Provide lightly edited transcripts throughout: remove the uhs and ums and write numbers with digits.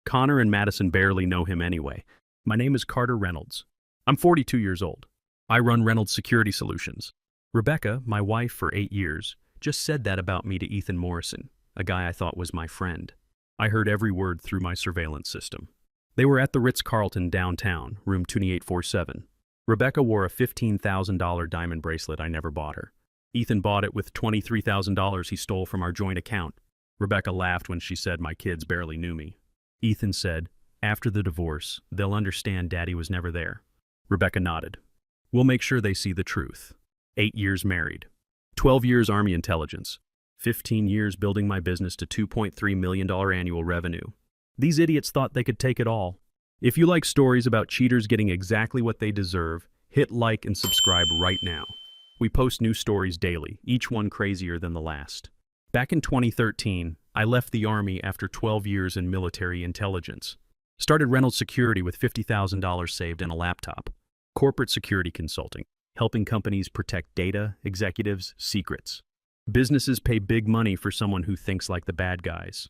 Connor and Madison barely know him anyway. My name is Carter Reynolds. I'm 42 years old. I run Reynolds Security Solutions. Rebecca, my wife for 8 years, just said that about me to Ethan Morrison, a guy I thought was my friend. I heard every word through my surveillance system. They were at the Ritz-Carlton downtown, room 2847. Rebecca wore a $15,000 diamond bracelet I never bought her. Ethan bought it with $23,000 he stole from our joint account. Rebecca laughed when she said my kids barely knew me. Ethan said, after the divorce, they'll understand Daddy was never there. Rebecca nodded. We'll make sure they see the truth. 8 years married. 12 years Army intelligence. 15 years building my business to $2.3 million annual revenue. These idiots thought they could take it all. If you like stories about cheaters getting exactly what they deserve, hit like and subscribe right now. We post new stories daily, each one crazier than the last. Back in 2013, I left the Army after 12 years in military intelligence. Started Reynolds Security with $50,000 saved and a laptop. Corporate security consulting, helping companies protect data, executives, secrets. Businesses pay big money for someone who thinks like the bad guys.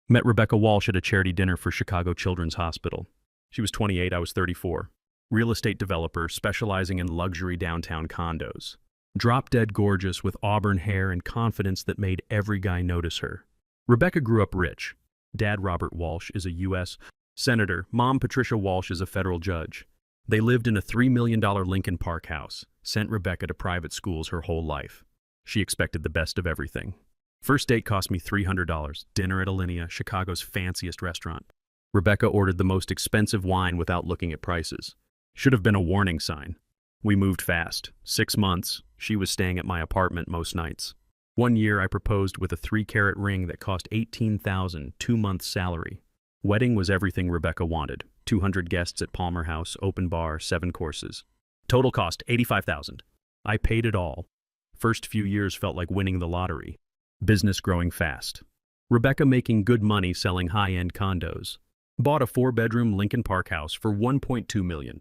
Met Rebecca Walsh at a charity dinner for Chicago Children's Hospital. She was 28, I was 34. Real estate developer specializing in luxury downtown condos. Drop-dead gorgeous with auburn hair and confidence that made every guy notice her. Rebecca grew up rich. Dad Robert Walsh is a U.S. Senator. Mom Patricia Walsh is a federal judge. They lived in a $3 million Lincoln Park house, sent Rebecca to private schools her whole life. She expected the best of everything. First date cost me $300, dinner at Alinea, Chicago's fanciest restaurant. Rebecca ordered the most expensive wine without looking at prices. Should have been a warning sign. We moved fast. 6 months, she was staying at my apartment most nights. 1 year I proposed with a 3-carat ring that cost $18,000, 2 months' salary. Wedding was everything Rebecca wanted. 200 guests at Palmer House, open bar, 7 courses. Total cost $85,000. I paid it all. First few years felt like winning the lottery. Business growing fast. Rebecca making good money selling high-end condos. Bought a 4-bedroom Lincoln Park house for $1.2 million.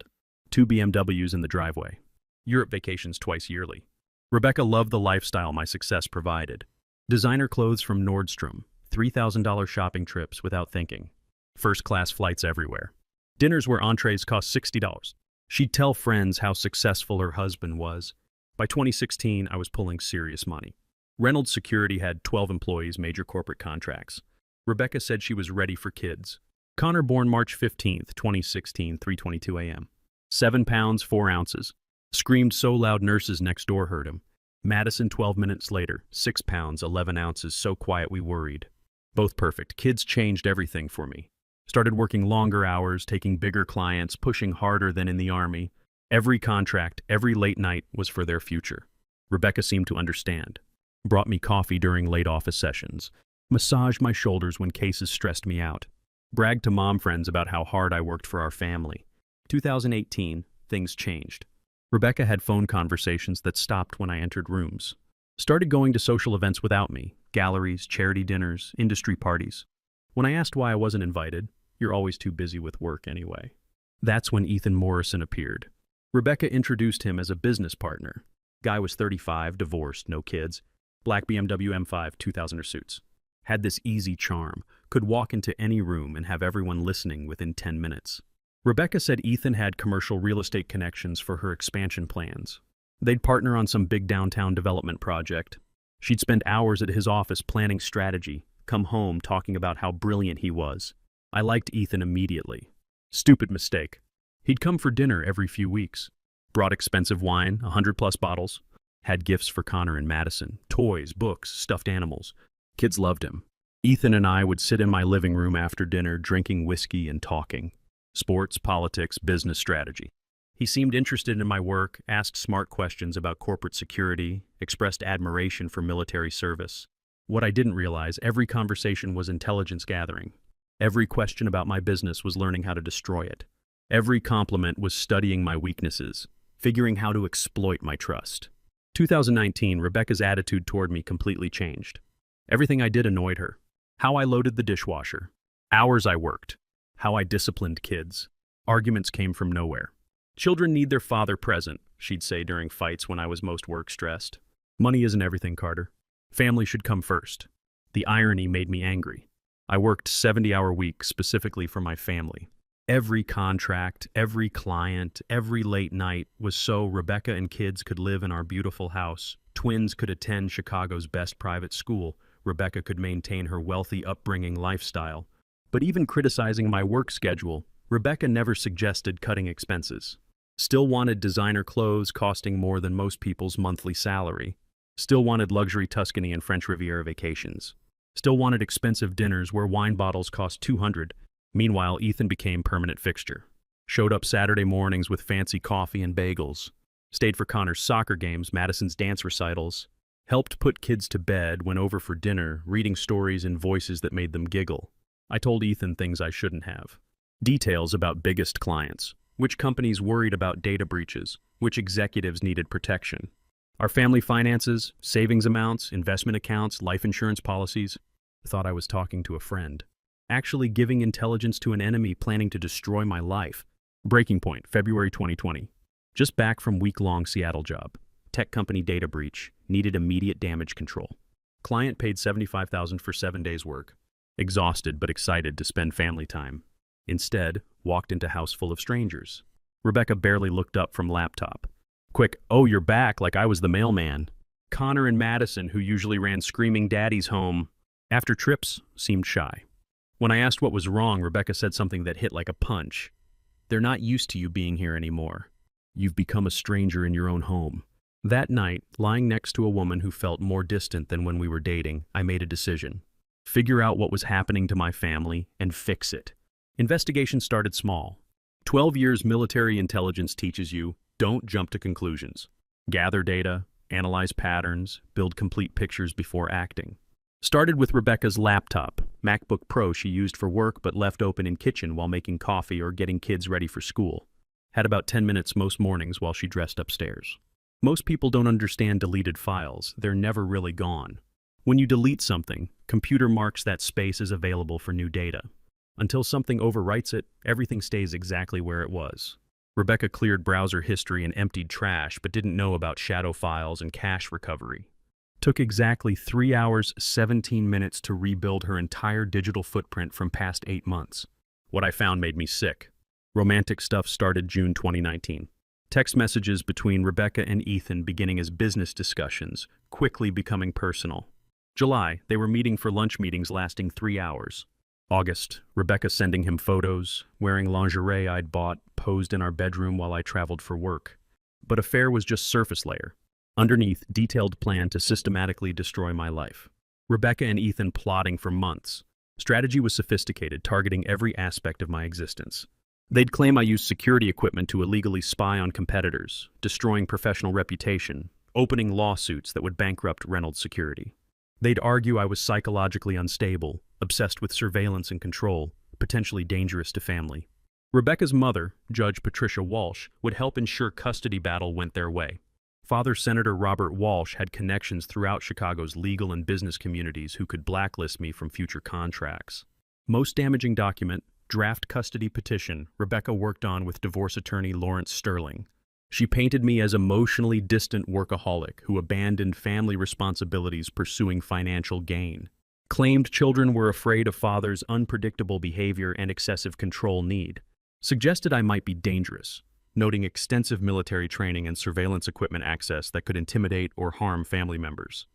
2 BMWs in the driveway. Europe vacations twice yearly. Rebecca loved the lifestyle my success provided. Designer clothes from Nordstrom. $3,000 shopping trips without thinking. First-class flights everywhere. Dinners where entrees cost $60. She'd tell friends how successful her husband was. By 2016, I was pulling serious money. Reynolds Security had 12 employees, major corporate contracts. Rebecca said she was ready for kids. Connor born March 15th, 2016, 3:22 a.m. 7 pounds, 4 ounces. Screamed so loud nurses next door heard him. Madison 12 minutes later, 6 pounds, 11 ounces, so quiet we worried. Both perfect. Kids changed everything for me. Started working longer hours, taking bigger clients, pushing harder than in the Army. Every contract, every late night was for their future. Rebecca seemed to understand. Brought me coffee during late office sessions. Massaged my shoulders when cases stressed me out. Bragged to mom friends about how hard I worked for our family. 2018, things changed. Rebecca had phone conversations that stopped when I entered rooms. Started going to social events without me. Galleries, charity dinners, industry parties. When I asked why I wasn't invited, "You're always too busy with work anyway." That's when Ethan Morrison appeared. Rebecca introduced him as a business partner. Guy was 35, divorced, no kids. Black BMW M5, 2000er suits. Had this easy charm, could walk into any room and have everyone listening within 10 minutes. Rebecca said Ethan had commercial real estate connections for her expansion plans. They'd partner on some big downtown development project. She'd spend hours at his office planning strategy, come home talking about how brilliant he was. I liked Ethan immediately. Stupid mistake. He'd come for dinner every few weeks. Brought expensive wine, 100+ bottles. Had gifts for Connor and Madison, toys, books, stuffed animals. Kids loved him. Ethan and I would sit in my living room after dinner, drinking whiskey and talking. Sports, politics, business strategy. He seemed interested in my work, asked smart questions about corporate security, expressed admiration for military service. What I didn't realize, every conversation was intelligence gathering. Every question about my business was learning how to destroy it. Every compliment was studying my weaknesses, figuring how to exploit my trust. 2019, Rebecca's attitude toward me completely changed. Everything I did annoyed her. How I loaded the dishwasher. Hours I worked. How I disciplined kids. Arguments came from nowhere. "Children need their father present," she'd say during fights when I was most work-stressed. "Money isn't everything, Carter. Family should come first." The irony made me angry. I worked 70-hour weeks specifically for my family. Every contract, every client, every late night was so Rebecca and kids could live in our beautiful house. Twins could attend Chicago's best private school. Rebecca could maintain her wealthy upbringing lifestyle. But even criticizing my work schedule, Rebecca never suggested cutting expenses. Still wanted designer clothes costing more than most people's monthly salary. Still wanted luxury Tuscany and French Riviera vacations. Still wanted expensive dinners where wine bottles cost $200. Meanwhile, Ethan became permanent fixture. Showed up Saturday mornings with fancy coffee and bagels. Stayed for Connor's soccer games, Madison's dance recitals. Helped put kids to bed, went over for dinner, reading stories in voices that made them giggle. I told Ethan things I shouldn't have. Details about biggest clients. Which companies worried about data breaches. Which executives needed protection. Our family finances, savings amounts, investment accounts, life insurance policies. Thought I was talking to a friend. Actually giving intelligence to an enemy planning to destroy my life. Breaking point, February 2020. Just back from week-long Seattle job. Tech company data breach. Needed immediate damage control. Client paid $75,000 for 7 days' work. Exhausted but excited to spend family time. Instead, walked into house full of strangers. Rebecca barely looked up from laptop. Quick, "Oh, you're back," like I was the mailman. Connor and Madison, who usually ran screaming daddies home, after trips, seemed shy. When I asked what was wrong, Rebecca said something that hit like a punch. "They're not used to you being here anymore. You've become a stranger in your own home." That night, lying next to a woman who felt more distant than when we were dating, I made a decision. Figure out what was happening to my family and fix it. Investigation started small. 12 years military intelligence teaches you, don't jump to conclusions. Gather data, analyze patterns, build complete pictures before acting. Started with Rebecca's laptop, MacBook Pro she used for work but left open in kitchen while making coffee or getting kids ready for school. Had about 10 minutes most mornings while she dressed upstairs. Most people don't understand deleted files. They're never really gone. When you delete something, computer marks that space as available for new data. Until something overwrites it, everything stays exactly where it was. Rebecca cleared browser history and emptied trash but didn't know about shadow files and cache recovery. Took exactly 3 hours, 17 minutes to rebuild her entire digital footprint from past 8 months. What I found made me sick. Romantic stuff started June 2019. Text messages between Rebecca and Ethan beginning as business discussions, quickly becoming personal. July, they were meeting for lunch meetings lasting 3 hours. August, Rebecca sending him photos, wearing lingerie I'd bought, posed in our bedroom while I traveled for work. But affair was just surface layer. Underneath, detailed plan to systematically destroy my life. Rebecca and Ethan plotting for months. Strategy was sophisticated, targeting every aspect of my existence. They'd claim I used security equipment to illegally spy on competitors, destroying professional reputation, opening lawsuits that would bankrupt Reynolds Security. They'd argue I was psychologically unstable, obsessed with surveillance and control, potentially dangerous to family. Rebecca's mother, Judge Patricia Walsh, would help ensure custody battle went their way. Father Senator Robert Walsh had connections throughout Chicago's legal and business communities who could blacklist me from future contracts. Most damaging document, draft custody petition, Rebecca worked on with divorce attorney Lawrence Sterling. She painted me as emotionally distant workaholic who abandoned family responsibilities pursuing financial gain. Claimed children were afraid of father's unpredictable behavior and excessive control need. Suggested I might be dangerous, noting extensive military training and surveillance equipment access that could intimidate or harm family members.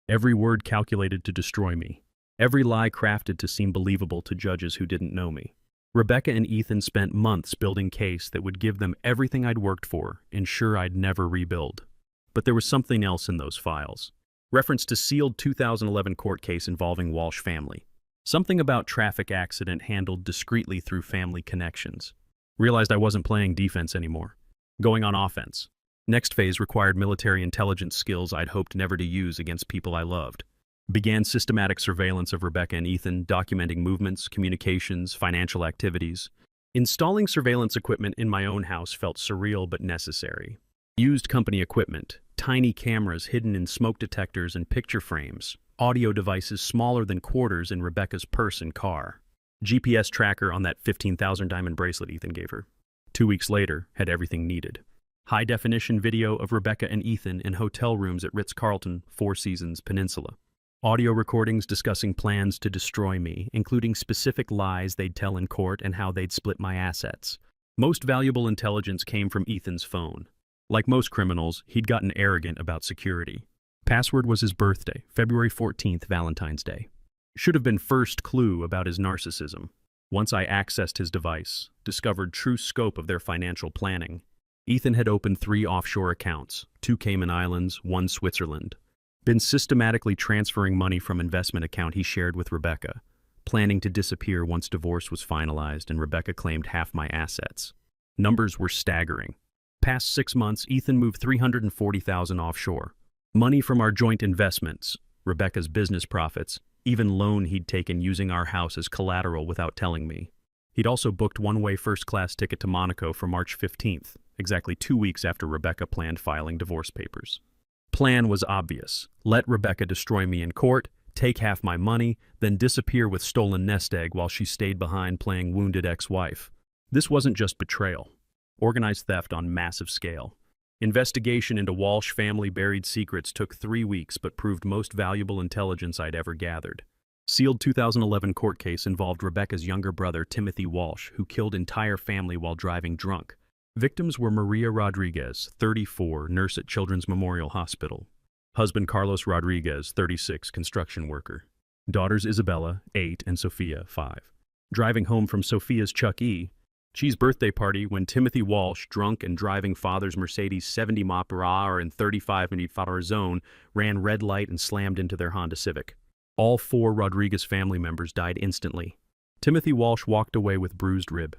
Every word calculated to destroy me. Every lie crafted to seem believable to judges who didn't know me. Rebecca and Ethan spent months building case that would give them everything I'd worked for, ensure I'd never rebuild. But there was something else in those files. Reference to sealed 2011 court case involving Walsh family. Something about traffic accident handled discreetly through family connections. Realized I wasn't playing defense anymore. Going on offense. Next phase required military intelligence skills I'd hoped never to use against people I loved. Began systematic surveillance of Rebecca and Ethan, documenting movements, communications, financial activities. Installing surveillance equipment in my own house felt surreal but necessary. Used company equipment, tiny cameras hidden in smoke detectors and picture frames, audio devices smaller than quarters in Rebecca's purse and car. GPS tracker on that $15,000 diamond bracelet Ethan gave her. 2 weeks later, had everything needed. High-definition video of Rebecca and Ethan in hotel rooms at Ritz-Carlton, Four Seasons, Peninsula. Audio recordings discussing plans to destroy me, including specific lies they'd tell in court and how they'd split my assets. Most valuable intelligence came from Ethan's phone. Like most criminals, he'd gotten arrogant about security. Password was his birthday, February 14th, Valentine's Day. Should have been first clue about his narcissism. Once I accessed his device, discovered true scope of their financial planning. Ethan had opened 3 offshore accounts, 2 Cayman Islands, 1 Switzerland. Been systematically transferring money from investment account he shared with Rebecca, planning to disappear once divorce was finalized and Rebecca claimed half my assets. Numbers were staggering. Past 6 months, Ethan moved $340,000 offshore. Money from our joint investments, Rebecca's business profits, even loan he'd taken using our house as collateral without telling me. He'd also booked one-way first-class ticket to Monaco for March 15th, exactly 2 weeks after Rebecca planned filing divorce papers. Plan was obvious. Let Rebecca destroy me in court, take half my money, then disappear with stolen nest egg while she stayed behind playing wounded ex-wife. This wasn't just betrayal. Organized theft on massive scale. Investigation into Walsh family buried secrets took 3 weeks but proved most valuable intelligence I'd ever gathered. Sealed 2011 court case involved Rebecca's younger brother, Timothy Walsh, who killed entire family while driving drunk. Victims were Maria Rodriguez, 34, nurse at Children's Memorial Hospital. Husband Carlos Rodriguez, 36, construction worker. Daughters Isabella, 8, and Sophia, 5. Driving home from Sophia's Chuck E. Cheese birthday party when Timothy Walsh, drunk and driving father's Mercedes 70 mph in 35 mph zone, ran red light and slammed into their Honda Civic. All 4 Rodriguez family members died instantly. Timothy Walsh walked away with bruised rib.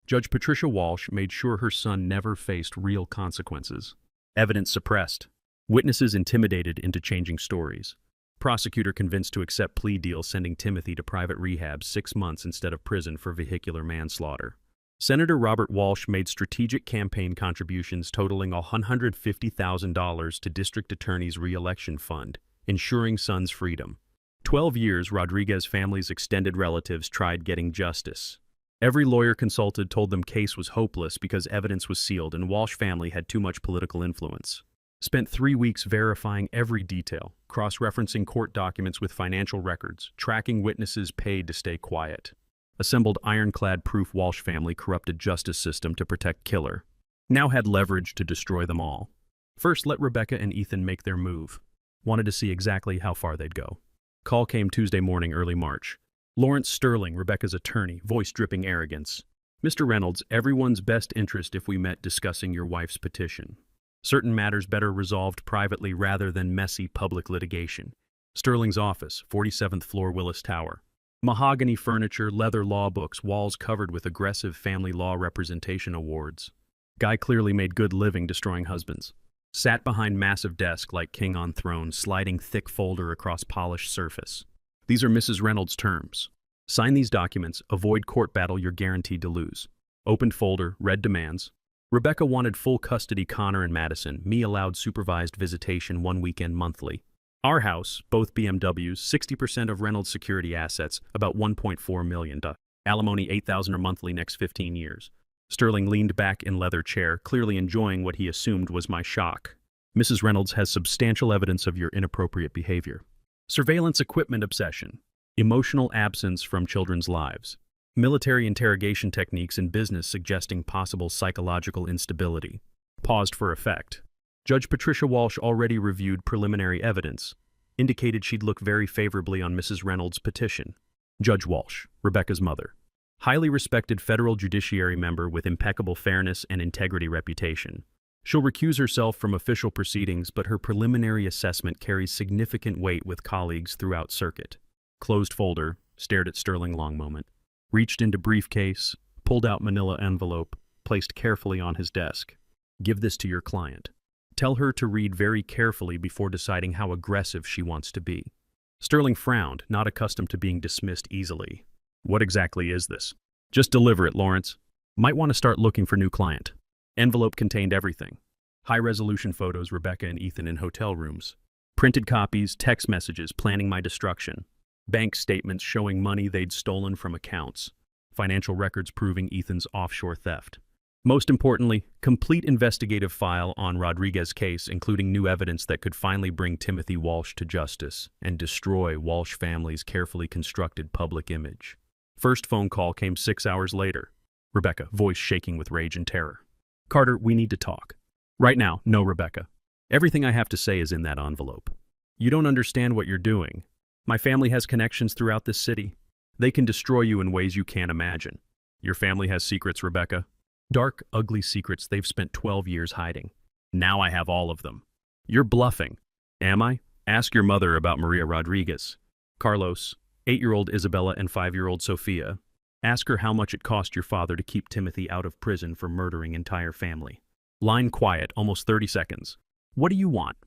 Judge Patricia Walsh made sure her son never faced real consequences. Evidence suppressed. Witnesses intimidated into changing stories. Prosecutor convinced to accept plea deal sending Timothy to private rehab 6 months instead of prison for vehicular manslaughter. Senator Robert Walsh made strategic campaign contributions totaling $150,000 to district attorney's re-election fund, ensuring son's freedom. 12 years, Rodriguez family's extended relatives tried getting justice. Every lawyer consulted told them case was hopeless because evidence was sealed and Walsh family had too much political influence. Spent 3 weeks verifying every detail, cross-referencing court documents with financial records, tracking witnesses paid to stay quiet. Assembled ironclad proof Walsh family corrupted justice system to protect killer. Now had leverage to destroy them all. First, let Rebecca and Ethan make their move. Wanted to see exactly how far they'd go. Call came Tuesday morning, early March. Lawrence Sterling, Rebecca's attorney, voice dripping arrogance. Mr. Reynolds, everyone's best interest if we met discussing your wife's petition. Certain matters better resolved privately rather than messy public litigation. Sterling's office, 47th floor Willis Tower. Mahogany furniture, leather law books, walls covered with aggressive family law representation awards. Guy clearly made good living destroying husbands. Sat behind massive desk like king on throne, sliding thick folder across polished surface. These are Mrs. Reynolds' terms. Sign these documents, avoid court battle you're guaranteed to lose. Opened folder, read demands. Rebecca wanted full custody Connor and Madison, me allowed supervised visitation 1 weekend monthly. Our house, both BMWs, 60% of Reynolds' security assets, about $1.4 million. Alimony $8,000 monthly next 15 years. Sterling leaned back in leather chair, clearly enjoying what he assumed was my shock. Mrs. Reynolds has substantial evidence of your inappropriate behavior. Surveillance equipment obsession. Emotional absence from children's lives. Military interrogation techniques in business suggesting possible psychological instability. Paused for effect. Judge Patricia Walsh already reviewed preliminary evidence, indicated she'd look very favorably on Mrs. Reynolds' petition. Judge Walsh, Rebecca's mother. Highly respected federal judiciary member with impeccable fairness and integrity reputation. She'll recuse herself from official proceedings, but her preliminary assessment carries significant weight with colleagues throughout circuit. Closed folder, stared at Sterling long moment. Reached into briefcase, pulled out manila envelope, placed carefully on his desk. Give this to your client. Tell her to read very carefully before deciding how aggressive she wants to be. Sterling frowned, not accustomed to being dismissed easily. What exactly is this? Just deliver it, Lawrence. Might want to start looking for new client. Envelope contained everything. High-resolution photos Rebecca and Ethan in hotel rooms. Printed copies, text messages planning my destruction. Bank statements showing money they'd stolen from accounts. Financial records proving Ethan's offshore theft. Most importantly, complete investigative file on Rodriguez's case, including new evidence that could finally bring Timothy Walsh to justice and destroy Walsh family's carefully constructed public image. First phone call came 6 hours later. Rebecca, voice shaking with rage and terror. Carter, we need to talk. Right now. No, Rebecca. Everything I have to say is in that envelope. You don't understand what you're doing. My family has connections throughout this city. They can destroy you in ways you can't imagine. Your family has secrets, Rebecca. Dark, ugly secrets they've spent 12 years hiding. Now I have all of them. You're bluffing. Am I? Ask your mother about Maria Rodriguez. Carlos, 8-year-old Isabella and 5-year-old Sofia. Ask her how much it cost your father to keep Timothy out of prison for murdering entire family. Line quiet, almost 30 seconds. What do you want?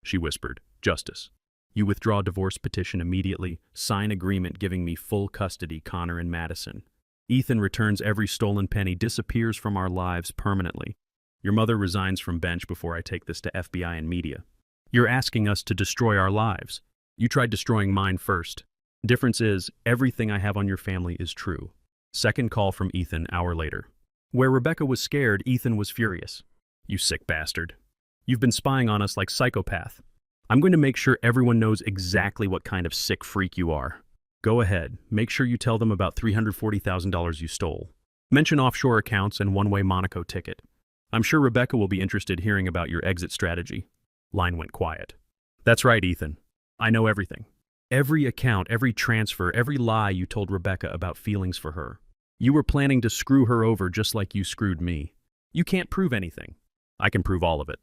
She whispered. Justice. You withdraw divorce petition immediately, sign agreement giving me full custody, Connor and Madison. Ethan returns every stolen penny, disappears from our lives permanently. Your mother resigns from bench before I take this to FBI and media. You're asking us to destroy our lives. You tried destroying mine first. Difference is, everything I have on your family is true. Second call from Ethan, hour later. Where Rebecca was scared, Ethan was furious. You sick bastard. You've been spying on us like psychopath. I'm going to make sure everyone knows exactly what kind of sick freak you are. Go ahead, make sure you tell them about $340,000 you stole. Mention offshore accounts and one-way Monaco ticket. I'm sure Rebecca will be interested hearing about your exit strategy. Line went quiet. That's right, Ethan. I know everything. Every account, every transfer, every lie you told Rebecca about feelings for her. You were planning to screw her over just like you screwed me. You can't prove anything. I can prove all of it.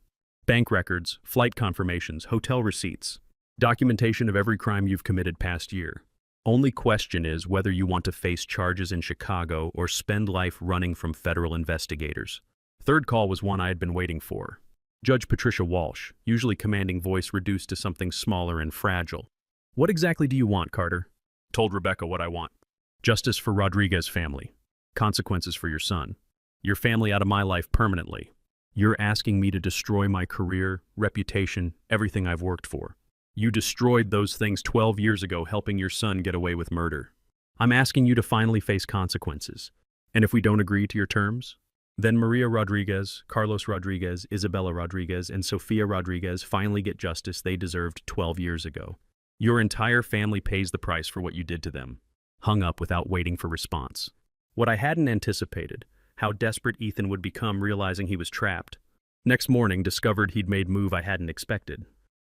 Bank records, flight confirmations, hotel receipts, documentation of every crime you've committed past year. Only question is whether you want to face charges in Chicago or spend life running from federal investigators. Third call was one I had been waiting for. Judge Patricia Walsh, usually commanding voice reduced to something smaller and fragile. What exactly do you want, Carter? Told Rebecca what I want. Justice for Rodriguez family. Consequences for your son. Your family out of my life permanently. You're asking me to destroy my career, reputation, everything I've worked for. You destroyed those things 12 years ago, helping your son get away with murder. I'm asking you to finally face consequences. And if we don't agree to your terms, then Maria Rodriguez, Carlos Rodriguez, Isabella Rodriguez, and Sofia Rodriguez finally get justice they deserved 12 years ago. Your entire family pays the price for what you did to them. Hung up without waiting for response. What I hadn't anticipated, how desperate Ethan would become realizing he was trapped. Next morning, discovered he'd made move I hadn't expected.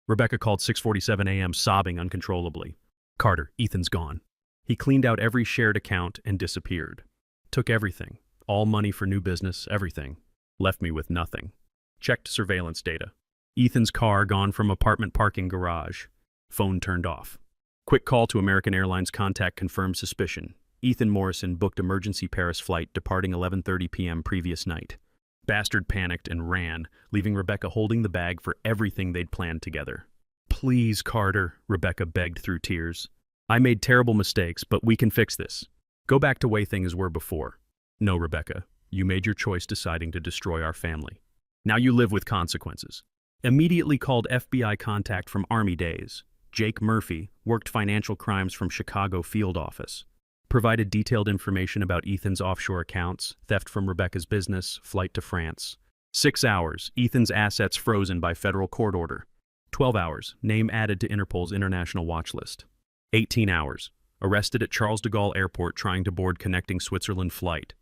Rebecca called 6:47 a.m. sobbing uncontrollably. Carter, Ethan's gone. He cleaned out every shared account and disappeared. Took everything. All money for new business, everything. Left me with nothing. Checked surveillance data. Ethan's car gone from apartment parking garage. Phone turned off. Quick call to American Airlines contact confirmed suspicion. Ethan Morrison booked emergency Paris flight departing 11:30 p.m. previous night. Bastard panicked and ran, leaving Rebecca holding the bag for everything they'd planned together. Please, Carter, Rebecca begged through tears. I made terrible mistakes, but we can fix this. Go back to way things were before. No, Rebecca, you made your choice deciding to destroy our family. Now you live with consequences. Immediately called FBI contact from Army days. Jake Murphy worked financial crimes from Chicago field office. Provided detailed information about Ethan's offshore accounts, theft from Rebecca's business, flight to France. 6 hours, Ethan's assets frozen by federal court order. 12 hours, name added to Interpol's international watch list. 18 hours, arrested at Charles de Gaulle Airport trying to board connecting Switzerland flight.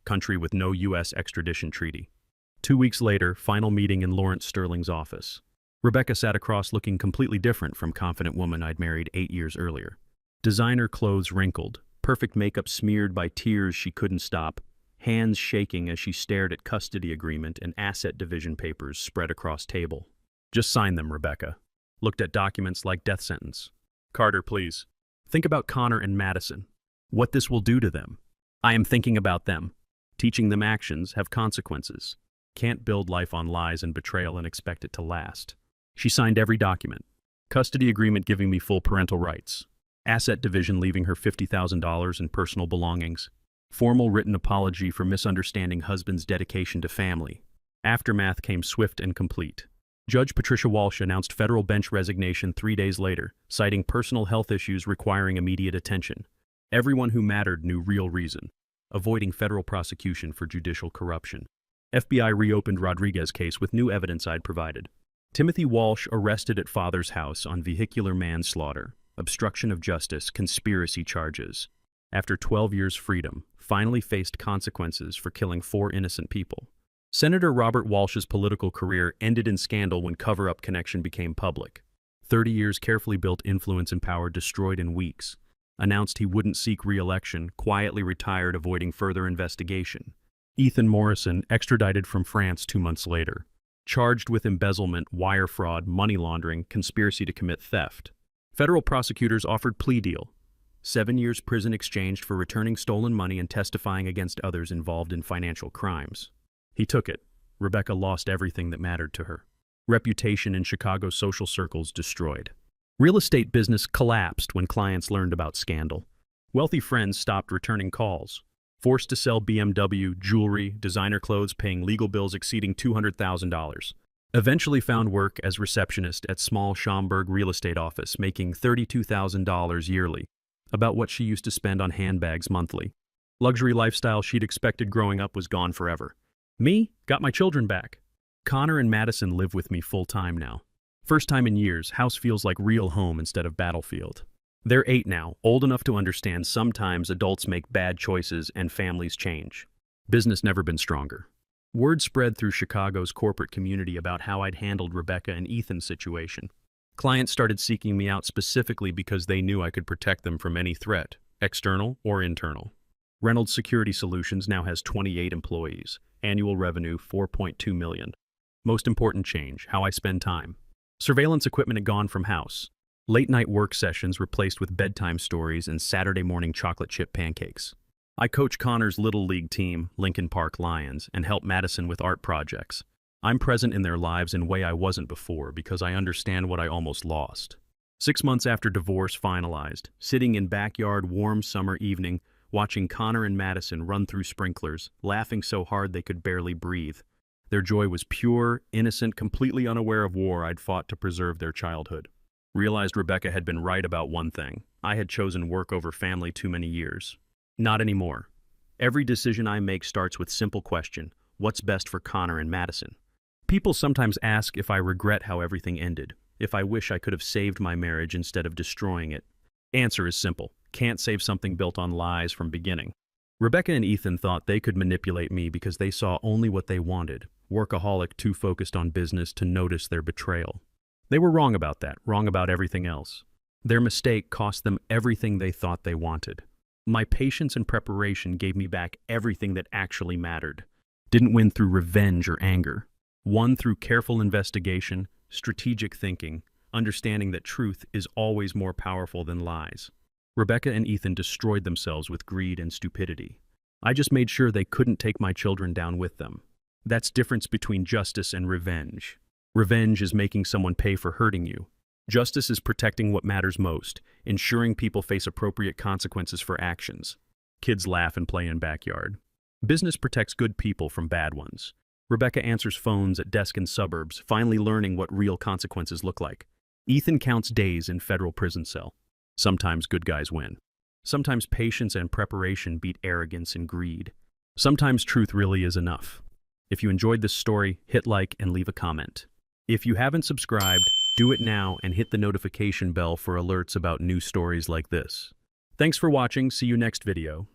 Country with no U.S. extradition treaty. 2 weeks later, final meeting in Lawrence Sterling's office. Rebecca sat across looking completely different from confident woman I'd married 8 years earlier. Designer clothes wrinkled. Perfect makeup smeared by tears she couldn't stop, hands shaking as she stared at custody agreement and asset division papers spread across table. Just sign them, Rebecca. Looked at documents like death sentence. Carter, please. Think about Connor and Madison. What this will do to them. I am thinking about them. Teaching them actions have consequences. Can't build life on lies and betrayal and expect it to last. She signed every document. Custody agreement giving me full parental rights. Asset division leaving her $50,000 in personal belongings. Formal written apology for misunderstanding husband's dedication to family. Aftermath came swift and complete. Judge Patricia Walsh announced federal bench resignation 3 days later, citing personal health issues requiring immediate attention. Everyone who mattered knew real reason, avoiding federal prosecution for judicial corruption. FBI reopened Rodriguez's case with new evidence I'd provided. Timothy Walsh arrested at father's house on vehicular manslaughter, obstruction of justice, conspiracy charges. After 12 years' freedom, finally faced consequences for killing 4 innocent people. Senator Robert Walsh's political career ended in scandal when cover-up connection became public. 30 years carefully built influence and power destroyed in weeks. Announced he wouldn't seek re-election, quietly retired avoiding further investigation. Ethan Morrison extradited from France 2 months later. Charged with embezzlement, wire fraud, money laundering, conspiracy to commit theft. Federal prosecutors offered plea deal. 7 years prison exchanged for returning stolen money and testifying against others involved in financial crimes. He took it. Rebecca lost everything that mattered to her. Reputation in Chicago's social circles destroyed. Real estate business collapsed when clients learned about scandal. Wealthy friends stopped returning calls. Forced to sell BMW, jewelry, designer clothes, paying legal bills exceeding $200,000. Eventually found work as receptionist at small Schaumburg real estate office, making $32,000 yearly, about what she used to spend on handbags monthly. Luxury lifestyle she'd expected growing up was gone forever. Me? Got my children back. Connor and Madison live with me full-time now. First time in years, house feels like real home instead of battlefield. They're 8 now, old enough to understand sometimes adults make bad choices and families change. Business never been stronger. Word spread through Chicago's corporate community about how I'd handled Rebecca and Ethan's situation. Clients started seeking me out specifically because they knew I could protect them from any threat, external or internal. Reynolds Security Solutions now has 28 employees, annual revenue $4.2 million. Most important change, how I spend time. Surveillance equipment had gone from house. Late-night work sessions replaced with bedtime stories and Saturday morning chocolate chip pancakes. I coach Connor's Little League team, Lincoln Park Lions, and help Madison with art projects. I'm present in their lives in a way I wasn't before because I understand what I almost lost. 6 months after divorce finalized, sitting in backyard warm summer evening, watching Connor and Madison run through sprinklers, laughing so hard they could barely breathe. Their joy was pure, innocent, completely unaware of war I'd fought to preserve their childhood. Realized Rebecca had been right about one thing. I had chosen work over family too many years. Not anymore. Every decision I make starts with simple question: what's best for Connor and Madison? People sometimes ask if I regret how everything ended, if I wish I could have saved my marriage instead of destroying it. Answer is simple: can't save something built on lies from beginning. Rebecca and Ethan thought they could manipulate me because they saw only what they wanted, workaholic too focused on business to notice their betrayal. They were wrong about that, wrong about everything else. Their mistake cost them everything they thought they wanted. My patience and preparation gave me back everything that actually mattered. Didn't win through revenge or anger. Won through careful investigation, strategic thinking, understanding that truth is always more powerful than lies. Rebecca and Ethan destroyed themselves with greed and stupidity. I just made sure they couldn't take my children down with them. That's the difference between justice and revenge. Revenge is making someone pay for hurting you. Justice is protecting what matters most, ensuring people face appropriate consequences for actions. Kids laugh and play in backyard. Business protects good people from bad ones. Rebecca answers phones at desk in suburbs, finally learning what real consequences look like. Ethan counts days in federal prison cell. Sometimes good guys win. Sometimes patience and preparation beat arrogance and greed. Sometimes truth really is enough. If you enjoyed this story, hit like and leave a comment. If you haven't subscribed, do it now and hit the notification bell for alerts about new stories like this. Thanks for watching. See you next video.